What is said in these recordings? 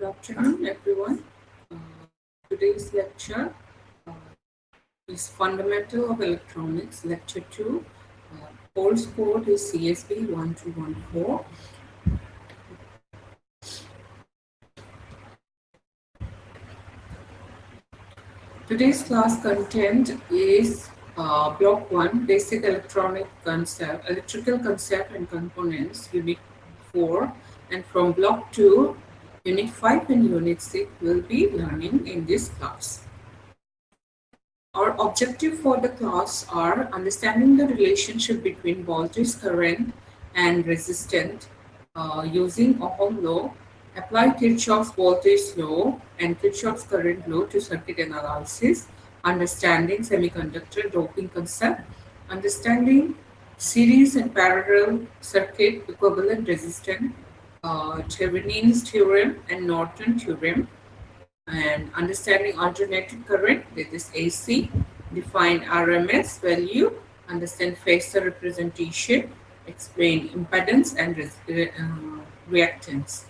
Good afternoon, everyone. Uh, Today's lecture uh, is Fundamental of Electronics, Lecture 2. Course code is CSB 1214. Today's class content is Block 1, Basic Electrical Concept and Components, Unit 4. And from Block 2, Unit 5 and Unit 6 will be learning in this class. Our objective for the class are understanding the relationship between voltage, current, and resistance using Ohm law, apply Kirchhoff's voltage law and Kirchhoff's current law to circuit analysis, understanding semiconductor doping concept, understanding series and parallel circuit equivalent resistance, Thevenin's theorem and Norton theorem, and understanding alternating current, that is AC, define RMS value, understand phasor representation, explain impedance and reactance.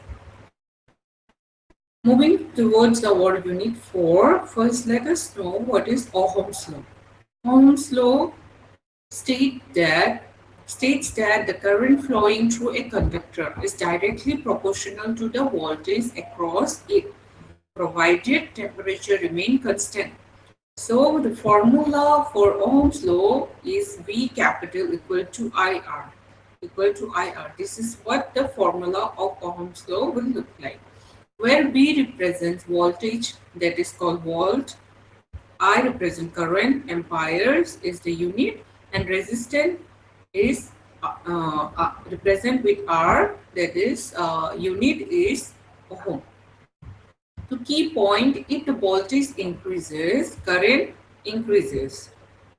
Moving towards our unit 4, first let us know what is Ohm's law. Ohm's law states that the current flowing through a conductor is directly proportional to the voltage across it, provided temperature remain constant. So the formula for Ohm's law is V capital equal to IR. This is what the formula of Ohm's law will look like. Where V represents voltage, that is called volt. I represent current, amperes is the unit, and resistance is represent with R, that is unit is Ohm. The key point, if the voltage increases, current increases.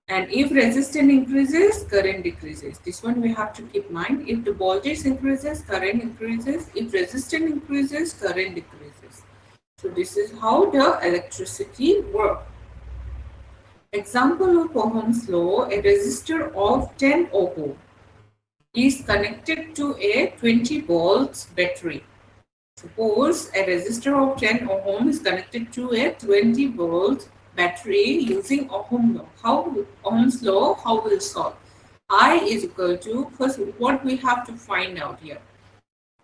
And if resistance increases, current decreases. This one we have to keep in mind. If the voltage increases, current increases. If resistance increases, current decreases. So this is how the electricity works. Example of Ohm's law, a resistor of 10 ohm is connected to a 20 volts battery. Suppose a resistor of 10 ohm is connected to a 20 volt battery using Ohm's law. How will solve? I is equal to, first what we have to find out here.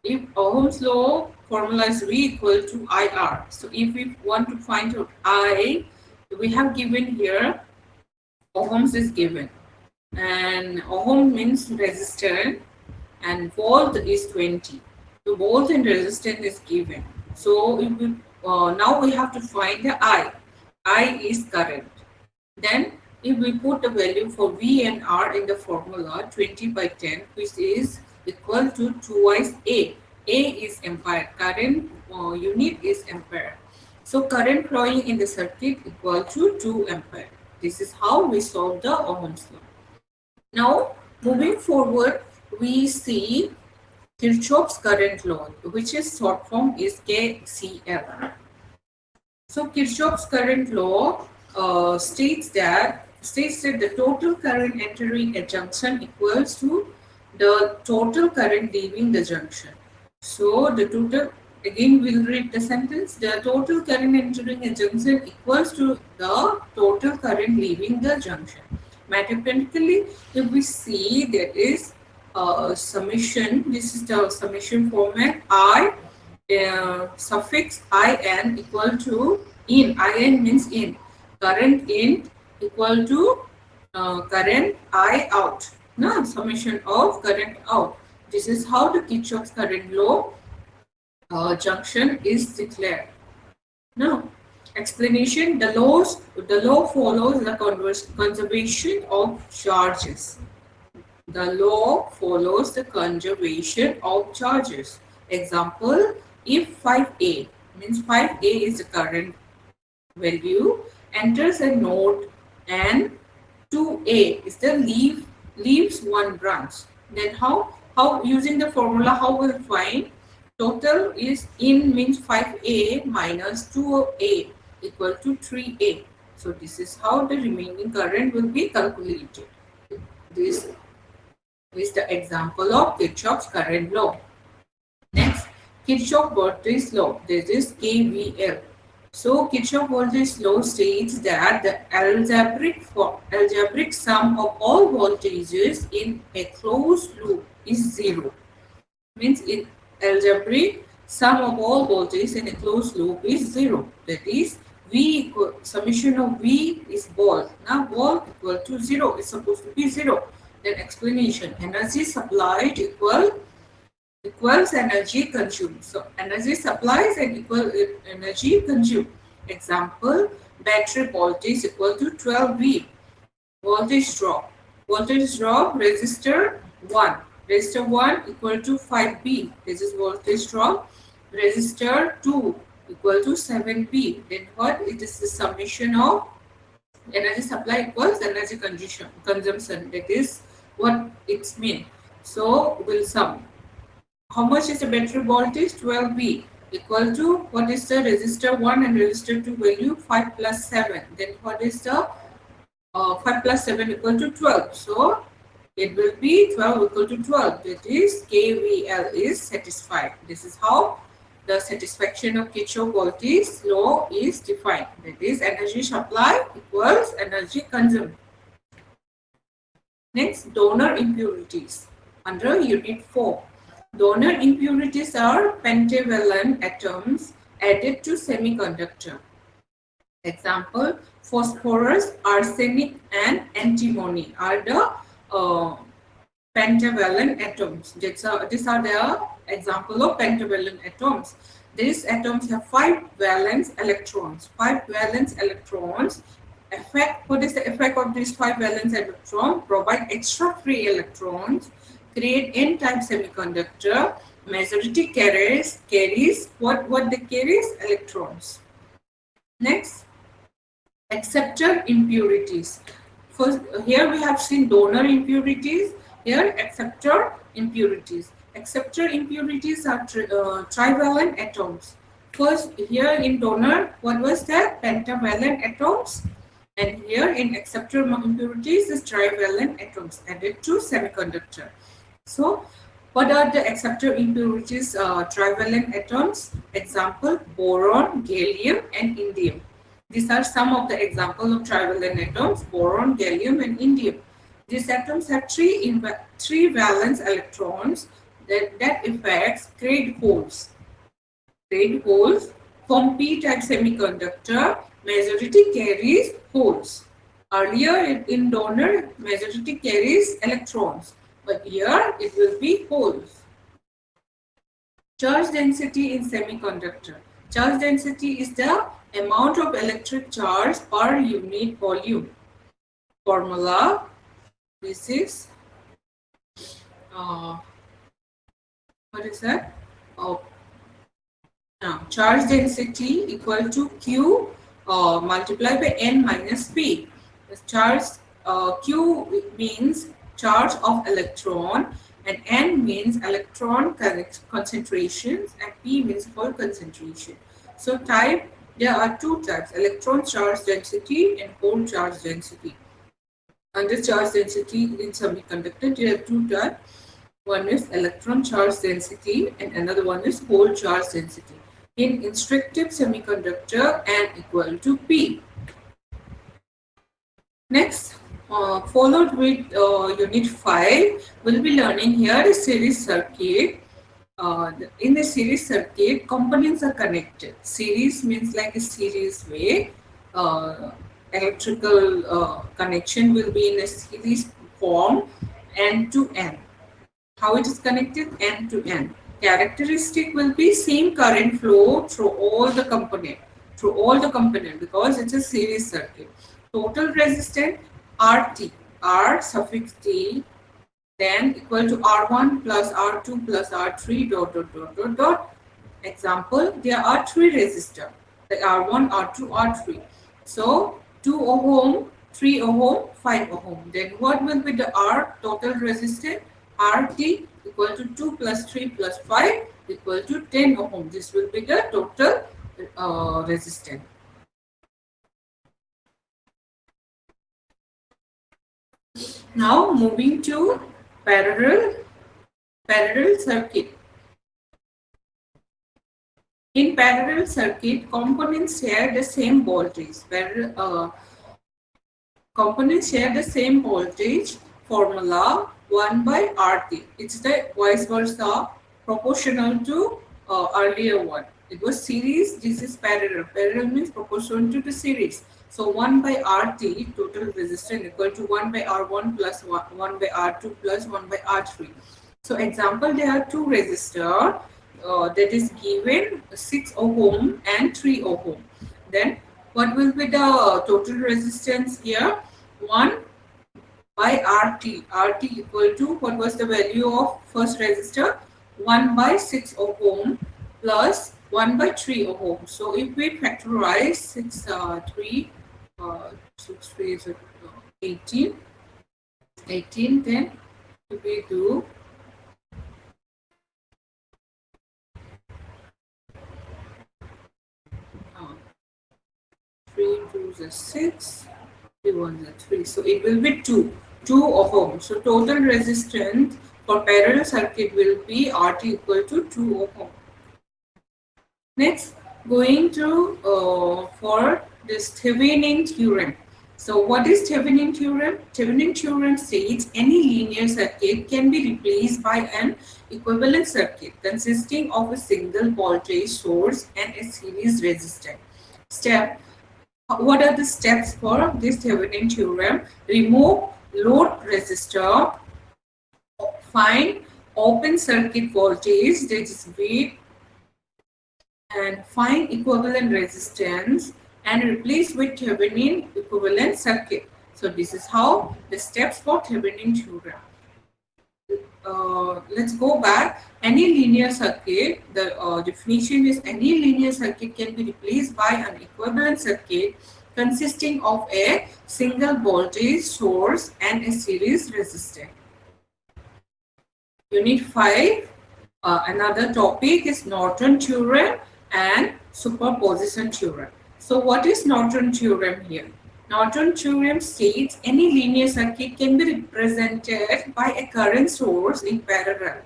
If Ohm's law formula is V equal to IR. So if we want to find out I, we have given here, ohms is given. And ohm means resistor and volt is 20. The volt and resistance is given. So if we, now we have to find the I. I is current. Then if we put the value for V and R in the formula 20 by 10, which is equal to twice A. A is ampere. Current unit is ampere. So current flowing in the circuit equal to 2 ampere. This is how we solve the Ohm's law. Now moving forward, we see Kirchhoff's current law, which is short form is KCL. So Kirchhoff's current law states that the total current entering a junction equals to the total current leaving the junction. So the total, again we'll read the sentence, the total current entering a junction equals to the total current leaving the junction. Mathematically, if we see there is summation, this is the summation format, I suffix in equal to in, in means in, current in equal to current I out, no, summation of current out. This is how the Kirchhoff's current law junction is declared. Now, explanation, the law follows the conservation of charges. The law follows the conservation of charges. Example, if 5A means 5A is the current value, enters a node and 2A is the leaves one branch. Then how using the formula, how we'll find total is in means 5A minus 2A equal to 3A. So this is how the remaining current will be calculated. This is the example of Kirchhoff's current law. Next, Kirchhoff voltage law. This is KVL. So Kirchhoff voltage law states that the algebraic sum of all voltages in a closed loop is zero. Means in algebraic sum of all voltages in a closed loop is zero. That is V equal summation of V is volt. Now volt equal to zero. It's supposed to be zero. Then explanation. Energy supplied equals energy consumed. So energy supplies and equal energy consumed. Example, battery voltage equal to 12 V. Voltage drop. Voltage drop resistor 1. Resistor 1 equal to 5B. This is voltage drop. Resistor 2 equal to 7B. Then what? It is the summation of energy supply equals energy consumption. That is what it means. So we'll sum. How much is the battery voltage? 12V equal to what is the resistor 1 and resistor 2 value? 5 plus 7. Then what is the 5 plus 7 equal to 12. So it will be 12 equal to 12. That is KVL is satisfied. This is how the satisfaction of Kirchhoff voltage law is defined. That is energy supply equals energy consumed. Next, donor impurities. Under unit 4. Donor impurities are pentavalent atoms added to semiconductor. Example, phosphorus, arsenic and antimony are the pentavalent atoms. These are the example of pentavalent atoms. These atoms have 5 valence electrons. 5 valence electrons. What is the effect of these 5 valence electrons? Provide extra free electrons, create n-type semiconductor. Majority carries what they carries? Electrons. Next, acceptor impurities. First, here we have seen donor impurities. Here, acceptor impurities. Acceptor impurities are trivalent atoms. First, here in donor, what was that? Pentavalent atoms. And here in acceptor impurities is trivalent atoms added to semiconductor. So, what are the acceptor impurities? Trivalent atoms. Example, boron, gallium and indium. These are some of the examples of trivalent atoms, boron, gallium and indium. These atoms have three valence electrons that effects create holes. Create holes from P-type semiconductor, majority carries holes. Earlier in donor, majority carries electrons, but here it will be holes. Charge density in semiconductor. Charge density is the amount of electric charge per unit volume. Formula, this is what is that? Now, charge density equal to Q multiplied by N minus P. The charge Q means charge of electron and N means electron concentrations and P means for concentration. So there are two types, electron charge density and hole charge density. Under charge density in semiconductor, there are two types. One is electron charge density and another one is hole charge density. In instructive semiconductor, N equal to P. Next, followed with unit 5, we'll be learning here a series circuit. In the series circuit, components are connected. Series means like a series way. Electrical connection will be in a series form, N to N. How it is connected? N to N. Characteristic will be same current flow through all the component. Because it's a series circuit. Total resistance RT, R suffix T, then equal to R1 plus R2 plus R3 dot dot dot dot dot. Example, there are 3 resistors, the R1, R2, R3. So 2 ohm, 3 ohm, 5 ohm. Then what will be the R total resistance? RT equal to 2 plus 3 plus 5 equal to 10 ohm. This will be the total resistance. Now moving to parallel circuit. In parallel circuit, components share the same voltage. Components share the same voltage formula 1 by RT. It's the vice versa proportional to earlier one. It was series, this is parallel. Parallel means proportional to the series. So 1 by RT total resistance equal to 1 by R1 plus 1 by R2 plus 1 by R3. So example, there are two resistor that is given 6 ohm and 3 ohm. Then what will be the total resistance here? 1 by RT. RT equal to what was the value of first resistor? 1 by 6 ohm plus 1 by 3 ohm. So if we factorize 6 3 is 18. 18, then if we do 3 2 is 6, 3 1 is 3. So it will be 2 ohm. So total resistance for parallel circuit will be RT equal to 2 ohm. Next, going to for this Thevenin theorem. So what is Thevenin theorem? Thevenin theorem states any linear circuit can be replaced by an equivalent circuit consisting of a single voltage source and a series resistor. Step. What are the steps for this Thevenin theorem? Remove load resistor, find open circuit voltage, that is V, and find equivalent resistance and replace with Thevenin equivalent circuit. So this is how the steps for Thevenin theorem. Let's go back. Any linear circuit, the definition is any linear circuit can be replaced by an equivalent circuit consisting of a single voltage source and a series resistor. Unit 5, another topic is Norton theorem and superposition theorem. So what is Norton theorem here? Norton theorem states any linear circuit can be represented by a current source in parallel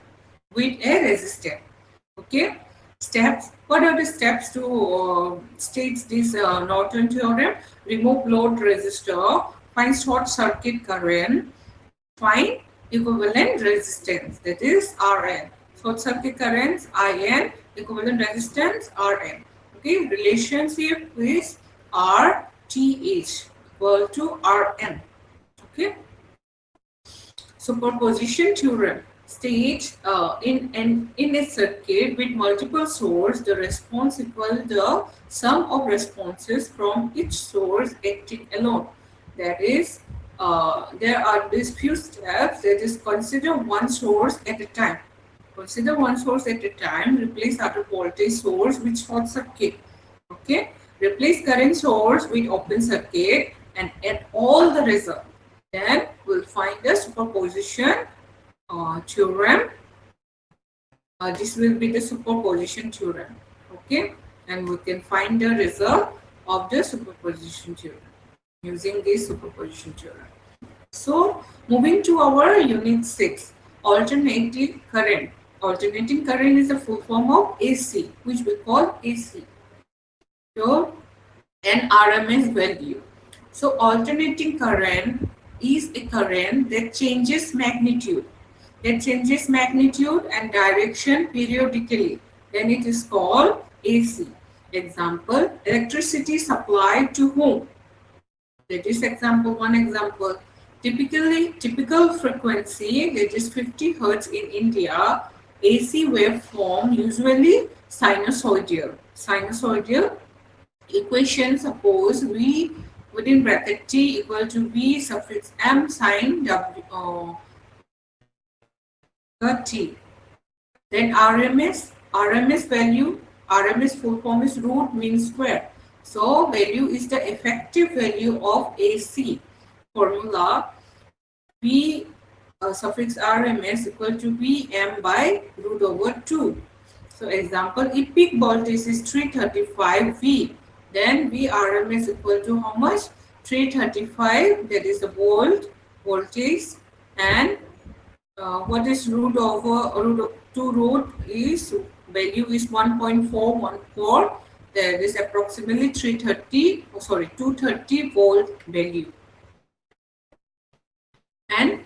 with a resistor. Okay. Steps. What are the steps to state this Norton theorem? Remove load resistor, find short circuit current, find equivalent resistance, that is Rn. Short circuit currents In, equivalent resistance Rn. Okay, relationship is RTH equal to Rn. Okay. Superposition theorem states in a circuit with multiple sources, the response equals the sum of responses from each source acting alone. That is, there are these few steps. That is, consider one source at a time. Consider one source at a time. Replace other voltage source with short circuit. Okay. Replace current source with open circuit and add all the result. Then we'll find the superposition theorem. This will be the superposition theorem. Okay. And we can find the result of the superposition theorem using this superposition theorem. So, moving to our unit 6, alternating current. Alternating current is the full form of AC, which we call AC. So, an RMS value. So, alternating current is a current that changes magnitude. That changes magnitude and direction periodically. Then it is called AC. Example, electricity supplied to whom? That is example, one example. Typical frequency, that is 50 Hertz in India, AC waveform usually sinusoidal. Sinusoidal equation, suppose V within bracket T equal to V suffix M sin W T. Then RMS value, RMS full form is root mean square. So value is the effective value of AC. Formula V suffix RMS equal to Vm by root over 2. So example, if peak voltage is 335 V, then V RMS equal to how much? 335, that is the voltage, and what is root over root 2 root is value is 1.414. There is approximately 230 volt value. And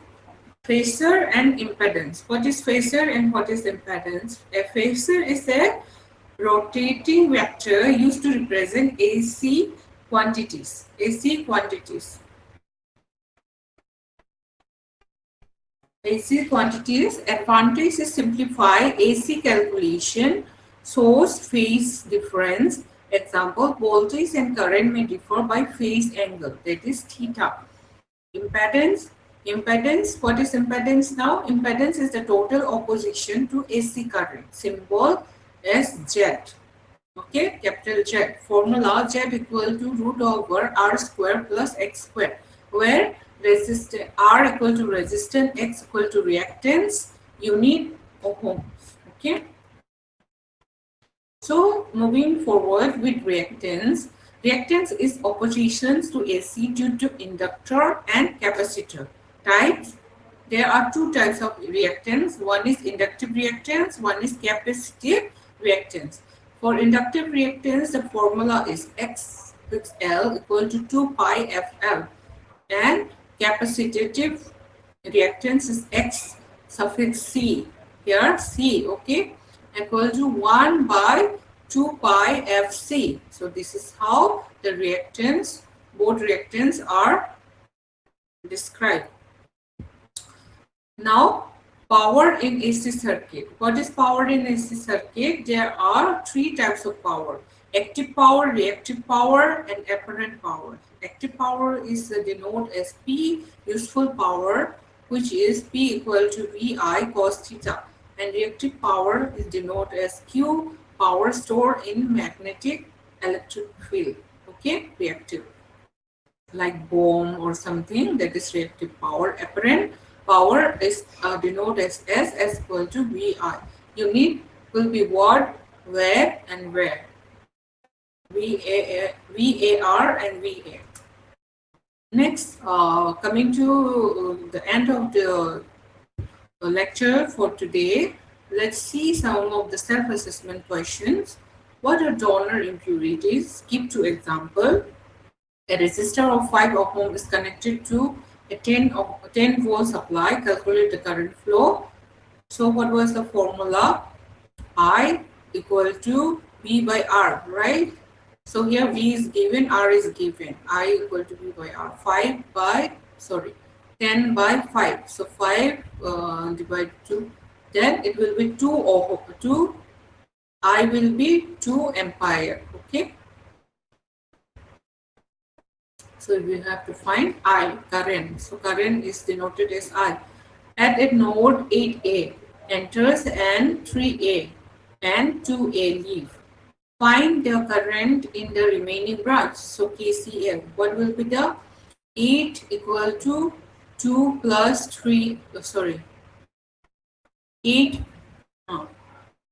phasor and impedance. What is phasor and what is impedance? A phasor is a rotating vector used to represent AC quantities. AC quantities. AC quantities. Advantage is simplify AC calculation, source phase difference. Example, voltage and current may differ by phase angle, that is theta. Impedance. Impedance. What is impedance now? Impedance is the total opposition to AC current. Symbol as Z. Okay, capital Z. Formula Z equal to root over R square plus X square, where resistance R equal to resistance, X equal to reactance, unit ohms. Okay. So moving forward with reactance. Reactance is oppositions to AC due to inductor and capacitor. Types. There are two types of reactance. One is inductive reactance, one is capacitive reactance. For inductive reactance, the formula is XL equal to 2 pi FL. And capacitive reactance is X suffix C. Here C, okay, equal to 1 by 2 pi FC. So this is how the reactance, both reactants are described. Now, power in AC circuit. What is power in AC circuit? There are three types of power: active power, reactive power, and apparent power. Active power is denoted as P, useful power, which is P equal to VI cos theta, and reactive power is denoted as Q, power stored in magnetic electric field. Okay, reactive, like bomb or something, that is reactive power. Apparent power is denoted as S equal to VI. Unit will be watt, where, and where. VAR and VA. Next, coming to the end of the lecture for today, let's see some of the self-assessment questions. What are donor impurities? Give two examples. A resistor of 5 ohm is connected to a 10 volt supply. Calculate the current flow. So what was the formula? I equal to V by R, right? So here V is given, R is given. I equal to V by R. 10 by 5. So 5 divided 2. Then it will be 2 ohm. 2. I will be 2 ampere. Okay. So we have to find I, current. So current is denoted as I. At a node 8A, enters and 3A and 2A leave. Find the current in the remaining branch. So KCL. What will be the 8 equal to 2 plus 3, 8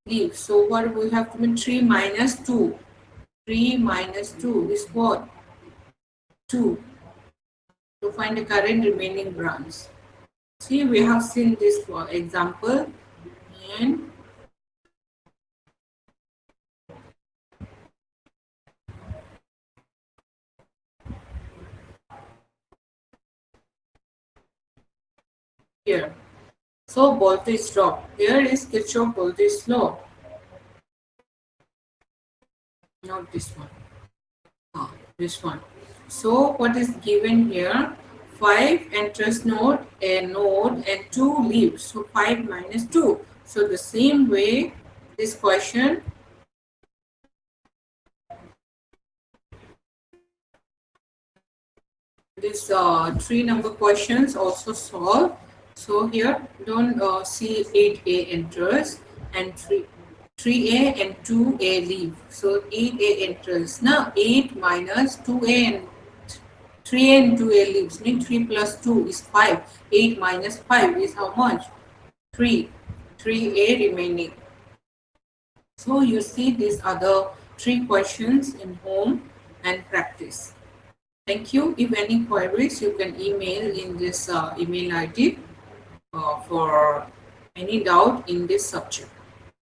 leave. So what we have to be 3 minus 2. 3 minus 2 is what? 2. To find the current remaining branch. See, we have seen this example, and here. So voltage drop. Here is Kirchhoff voltage law. Not this one. This one. So what is given here? 5 enters node, a node, and 2 leaves. So 5 minus 2. So the same way, this question, this 3 number questions also solve. So here don't see 8A enters and 3A and 2A leave. So 8A enters. Now 8 minus 2A and 3A and 2A leaves. Means 3 plus 2 is 5. 8 minus 5 is how much? 3. 3A remaining. So you see these other 3 questions in home and practice. Thank you. If any queries, you can email in this email ID for any doubt in this subject.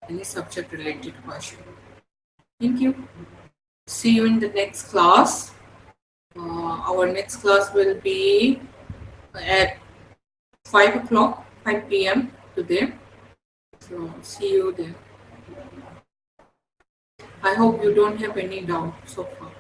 any subject related question. Thank you. See you in the next class. Our next class will be at 5 o'clock, 5 p.m. today. So see you there. I hope you don't have any doubt so far.